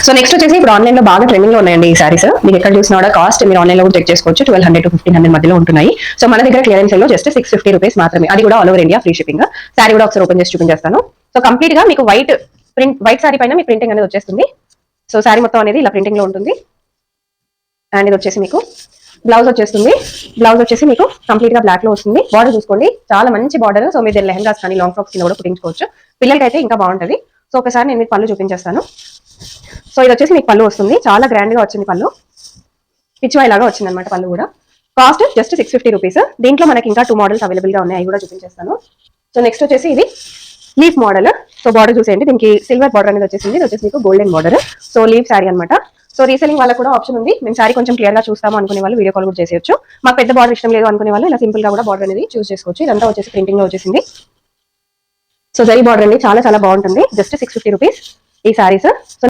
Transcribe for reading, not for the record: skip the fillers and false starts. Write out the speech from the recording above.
So next వచ్చేసి ఇప్పుడు online లో బాగా ట్రెండింగ్ లో ఉన్నాయండి ఈ సారీస్. మీకు ఎక్కడ చూసినా కూడా కాస్ట్ మీరు ఆన్లైన్ లో కూడా చెక్ చేసుకోవచ్చు. 1200 to 1500 మధ్యలో ఉంటున్నాయి. సో మన దగ్గర క్లియరెన్స్ లో జస్ట్ 650 రూపీస్ మాత్రమే. అది కూడా all over India free shipping. Sorry కూడా ఒకసారి ఓపెన్ చేసి చూపించేస్తాను. సో కంప్లీట్ గా మీకు వైట్ సారీ పైన మీకు ప్రింటింగ్ అనేది వచ్చేస్తుంది. సో సారీ మొత్తం అనేది ఇలా ప్రింటింగ్ లో ఉంటుంది. అండ్ ఇది వచ్చేసి మీకు బ్లౌజ్ వచ్చేస్తుంది. బ్లౌజ్ వచ్చేసి మీకు కంప్లీట్ గా బ్లాక్ లో వస్తుంది. బార్డర్ చూసుకోండి, చాలా మంచి బార్డర్. సో మీరు లెహంగాస్ కానీ లాంగ్ ఫ్రాక్స్ కింద కూడా కుట్టించుకోవచ్చు. పిల్లలకి అయితే ఇంకా బాగుంటది. సో ఒకసారి నేను మీకు పళ్ళు చూపించేస్తాను. సో ఇది వచ్చేసి మీకు పళ్ళు వస్తుంది, చాలా గ్రాండ్ గా వచ్చింది పళ్ళు. పిచ్చివాయి లాగా వచ్చింది అనమాట పళ్ళు కూడా. Cost just 650 rupees. దీంట్లో మనకి ఇంకా 2 మోడల్స్ అవైలబుల్ గా ఉన్నాయి, అవి కూడా చూపించేస్తాను. సో నెక్స్ట్ వచ్చేసి ఇది లీఫ్ మోడల్. సో బార్డర్ చూసేయండి, దీనికి సిల్వర్ బార్డర్ అనేది వచ్చేసింది. ఇది వచ్చేసి మీకు golden border. So leaf sari అనమాట. సో రీసెలింగ్ వాళ్ళకి కూడా ఆప్షన్ ఉంది. మేము శారీ కొంచెం క్లియర్ గా చూస్తాము అనుకునే వాళ్ళు వీడియో కాల్ కూడా చేసేయచ్చు. మాకు పెద్ద బార్డర్ ఇష్టం లేదు అనుకునే వాళ్ళు ఇలా సింపుల్ గా కూడా బార్డర్ అనేది చూస్ చేసుకోవచ్చు. ఇదంతా వచ్చేసి ప్రింటింగ్ లో వచ్చేసింది. సో జరీ బార్డర్ అండి, చాలా చాలా బాగుంటుంది. జస్ట్ 650 రూపీస్ ఈ శారీస్. సో